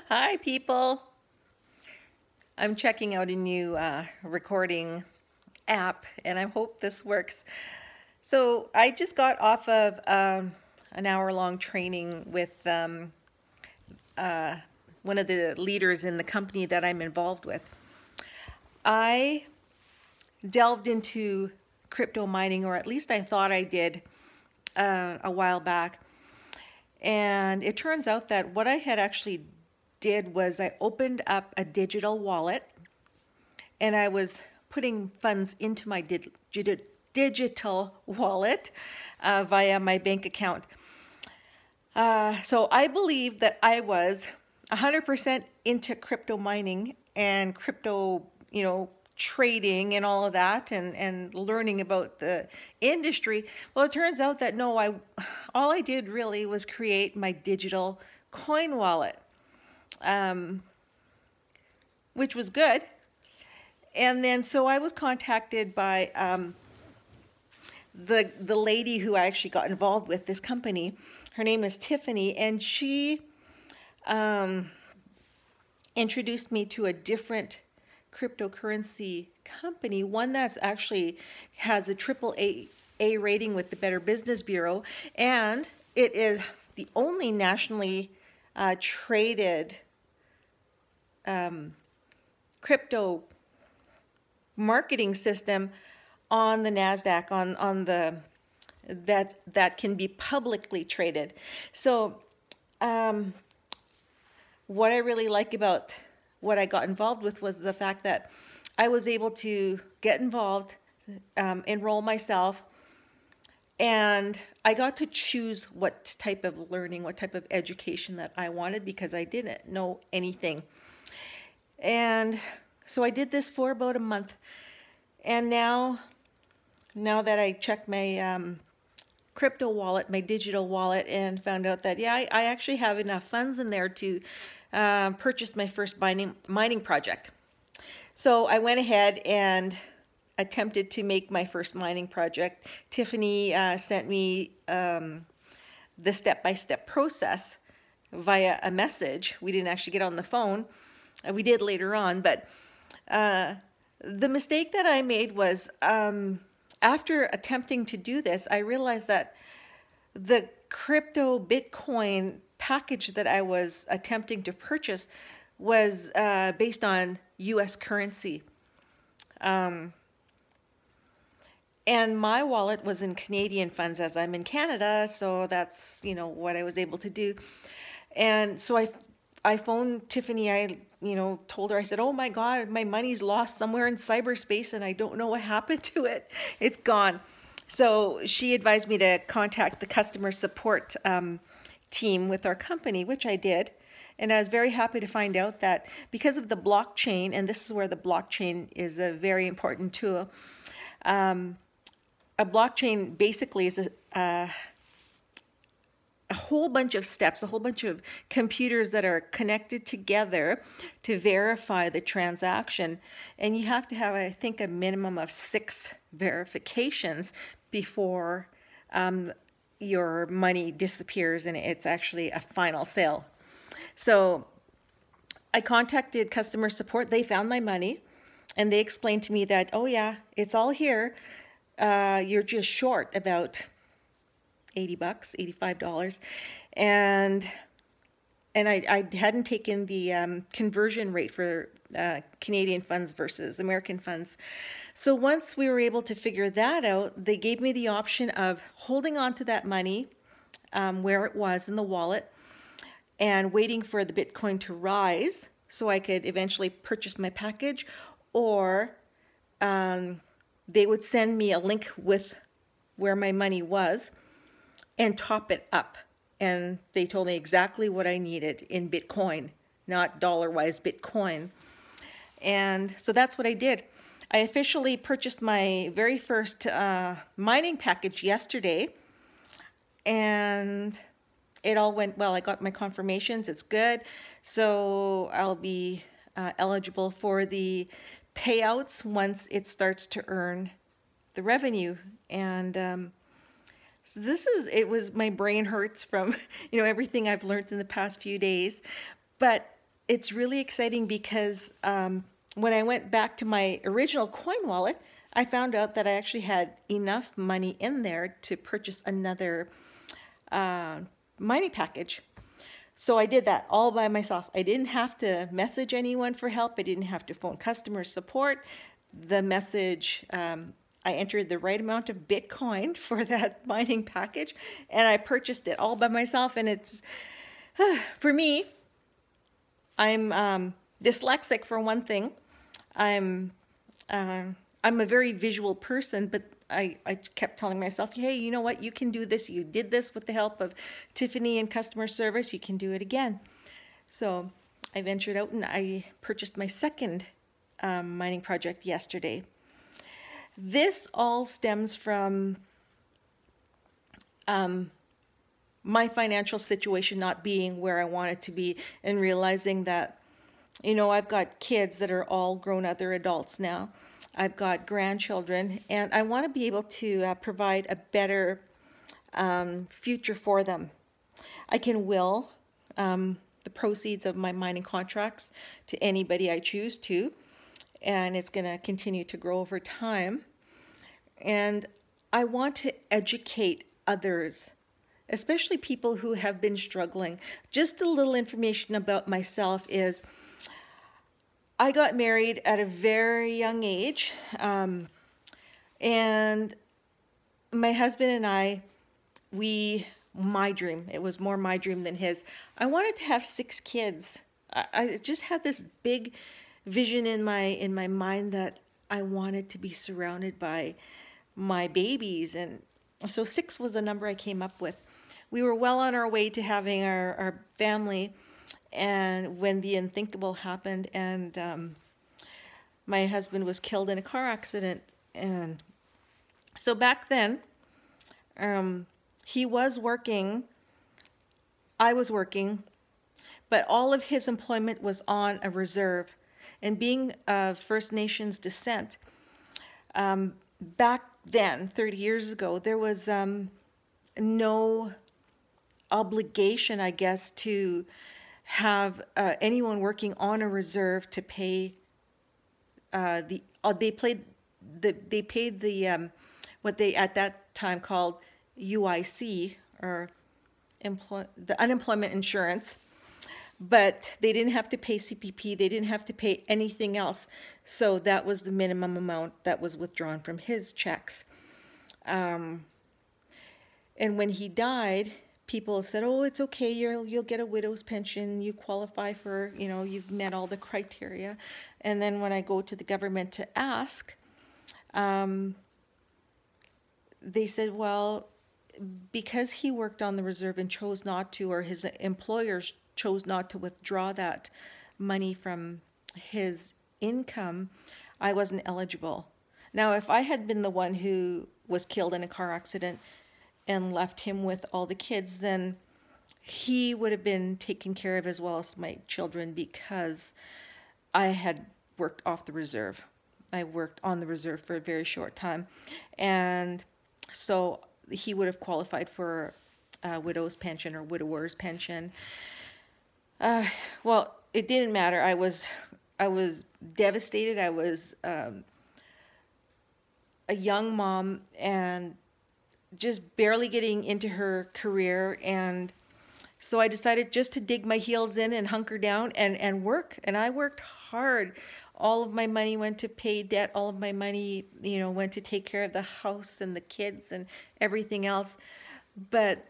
Hi, people. I'm checking out a new recording app, and I hope this works. So I just got off of an hour-long training with one of the leaders in the company that I'm involved with. I delved into crypto mining, or at least I thought I did a while back. And it turns out that what I had actually did was I opened up a digital wallet and I was putting funds into my digital wallet via my bank account. So I believe that I was 100% into crypto mining and crypto, trading and all of that, and learning about the industry. Well, it turns out that no, all I did really was create my digital coin wallet, which was good. And then so I was contacted by the lady who I actually got involved with this company. Her name is Tiffany, and she introduced me to a different cryptocurrency company, one that's actually has a AAA rating with the Better Business Bureau, and it is the only nationally traded crypto marketing system on the NASDAQ, on the that can be publicly traded. So what I really like about what I got involved with was the fact that I was able to get involved, enroll myself, and I got to choose what type of learning, what type of education that I wanted, because I didn't know anything. And so I did this for about a month. And now that I checked my crypto wallet, my digital wallet, and found out that, yeah, I actually have enough funds in there to purchase my first mining project. So I went ahead and attempted to make my first mining project. Tiffany sent me the step-by-step process via a message. We didn't actually get on the phone. We did later on, but the mistake that I made was after attempting to do this, I realized that the crypto Bitcoin package that I was attempting to purchase was based on US currency. And my wallet was in Canadian funds, as I'm in Canada, so that's, what I was able to do. And so I phoned Tiffany. I, told her, I said, oh my God, my money's lost somewhere in cyberspace and I don't know what happened to it. It's gone. So she advised me to contact the customer support team with our company, which I did. And I was very happy to find out that because of the blockchain, and this is where the blockchain is a very important tool, a blockchain basically is a whole bunch of steps, a whole bunch of computers that are connected together to verify the transaction. And you have to have, I think, a minimum of 6 verifications before your money disappears and it's actually a final sale. So I contacted customer support. They found my money and they explained to me that, oh yeah, it's all here. You're just short about $80, $85. And I hadn't taken the conversion rate for Canadian funds versus American funds. So once we were able to figure that out, they gave me the option of holding on to that money where it was in the wallet and waiting for the Bitcoin to rise so I could eventually purchase my package, or they would send me a link with where my money was and top it up. And they told me exactly what I needed in Bitcoin, not dollar-wise Bitcoin. And so that's what I did. I officially purchased my very first mining package yesterday, and it all went well. I got my confirmations, it's good. So I'll be eligible for the payouts once it starts to earn the revenue. And so it was, my brain hurts from, everything I've learned in the past few days. But it's really exciting because when I went back to my original coin wallet, I found out that I actually had enough money in there to purchase another mining package. So I did that all by myself. I didn't have to message anyone for help. I didn't have to phone customer support. The message, I entered the right amount of Bitcoin for that mining package, and I purchased it all by myself. And it's, for me, I'm dyslexic for one thing. I'm I'm a very visual person, but I kept telling myself, hey, you know what? You can do this. You did this with the help of Tiffany and customer service. You can do it again. So I ventured out and I purchased my second mining project yesterday. This all stems from my financial situation not being where I want it to be, and realizing that, you know, I've got kids that are all grown up, they're adults now. I've got grandchildren, and I want to be able to provide a better future for them. I can will the proceeds of my mining contracts to anybody I choose to, and it's going to continue to grow over time. And I want to educate others, especially people who have been struggling. Just a little information about myself is I got married at a very young age, and my husband and I, my dream, it was more my dream than his. I wanted to have 6 kids. I just had this big vision in my mind that I wanted to be surrounded by my babies, and so 6 was the number I came up with. We were well on our way to having our family, and when the unthinkable happened, and my husband was killed in a car accident. And so back then, he was working, I was working, but all of his employment was on a reserve. And being of First Nations descent, back then, 30 years ago, there was no obligation, I guess, to have anyone working on a reserve to pay they paid the what they at that time called UIC, or the unemployment insurance, but they didn't have to pay CPP, they didn't have to pay anything else. So that was the minimum amount that was withdrawn from his checks. And when he died, people said, oh, it's okay, you'll get a widow's pension, you qualify for, you know, you've met all the criteria. And then when I go to the government to ask, they said, well, because he worked on the reserve and chose not to, or his employers chose not to withdraw that money from his income, I wasn't eligible. Now, if I had been the one who was killed in a car accident and left him with all the kids, then he would have been taken care of as well as my children, because I had worked off the reserve. I worked on the reserve for a very short time. And so he would have qualified for a widow's pension or widower's pension. Well, it didn't matter. I was devastated. I was a young mom and just barely getting into her career, and so I decided just to dig my heels in and hunker down and work. And I worked hard. All of my money went to pay debt. All of my money, you know, went to take care of the house and the kids and everything else. But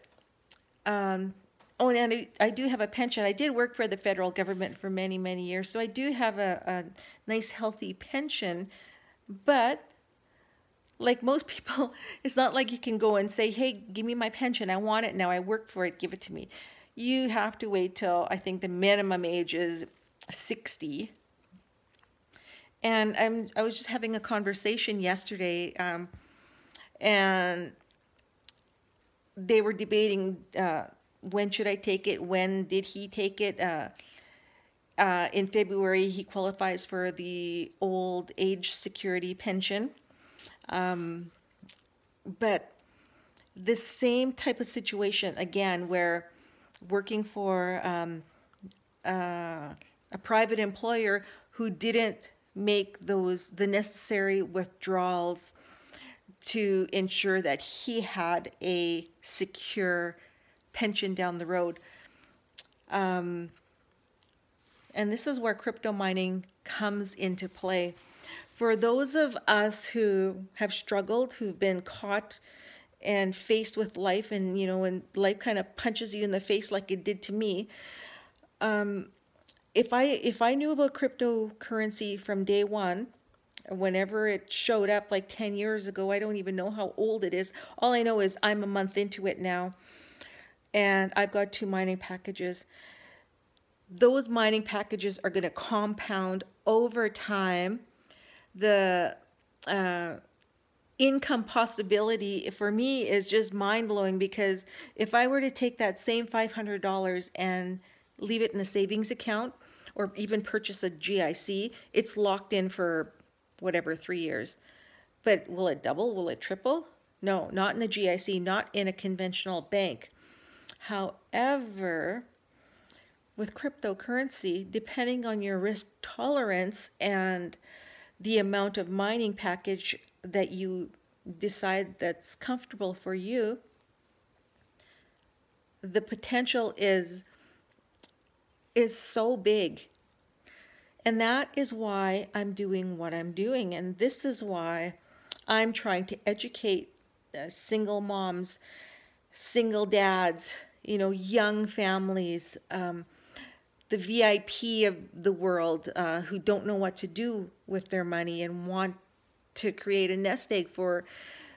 oh, and I do have a pension. I did work for the federal government for many, many years, so I do have a nice, healthy pension. But like most people, it's not like you can go and say, hey, give me my pension. I want it now. I worked for it. Give it to me. You have to wait till, I think the minimum age is 60. And I was just having a conversation yesterday, and they were debating when should I take it? When did he take it? In February, he qualifies for the old age security pension. But this same type of situation, again, where working for a private employer who didn't make the necessary withdrawals to ensure that he had a secure pension down the road. And this is where crypto mining comes into play. For those of us who have struggled, who've been caught and faced with life, and when life kind of punches you in the face like it did to me, if I knew about cryptocurrency from day one, whenever it showed up like 10 years ago, I don't even know how old it is. All I know is I'm a month into it now, and I've got 2 mining packages. Those mining packages are going to compound over time. The income possibility for me is just mind-blowing, because if I were to take that same $500 and leave it in a savings account, or even purchase a GIC, it's locked in for whatever, 3 years. But will it double? Will it triple? No, not in a GIC, not in a conventional bank. However, with cryptocurrency, depending on your risk tolerance and the amount of mining package that you decide that's comfortable for you, the potential is so big. And that is why I'm doing what I'm doing. And this is why I'm trying to educate single moms, single dads, young families, the VIP of the world who don't know what to do with their money and want to create a nest egg for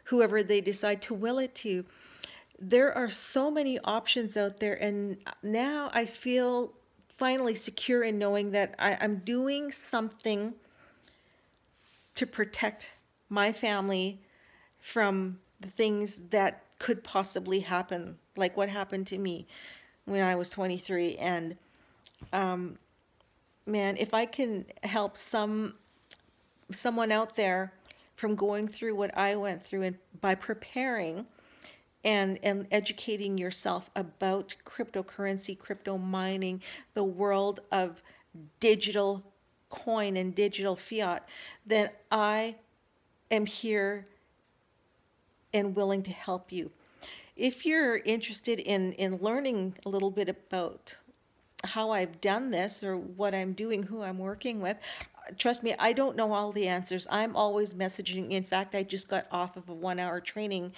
whoever they decide to will it to. There are so many options out there, and now I feel finally secure in knowing that I'm doing something to protect my family from the things that could possibly happen, like what happened to me when I was 23. And man, if I can help someone out there from going through what I went through, and by preparing and educating yourself about cryptocurrency, crypto mining, the world of digital coin and digital fiat, then I am here and willing to help you. If you're interested in learning a little bit about how I've done this, or what I'm doing, who I'm working with, trust me, I don't know all the answers. I'm always messaging. In fact, I just got off of a 1-hour training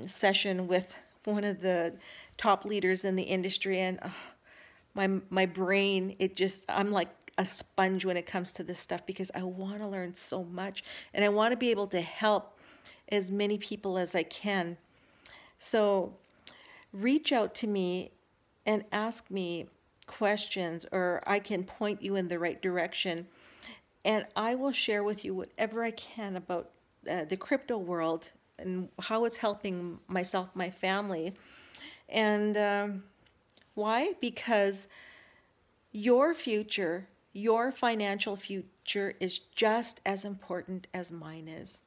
session with one of the top leaders in the industry, and my brain, I'm like a sponge when it comes to this stuff, because I want to learn so much, and I want to be able to help as many people as I can. So reach out to me and ask me questions, or I can point you in the right direction, and I will share with you whatever I can about the crypto world and how it's helping myself, my family. And why? Because your future, your financial future, is just as important as mine is.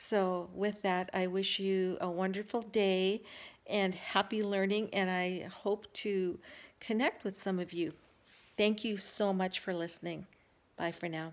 So with that, I wish you a wonderful day and happy learning, and I hope to connect with some of you. Thank you so much for listening. Bye for now.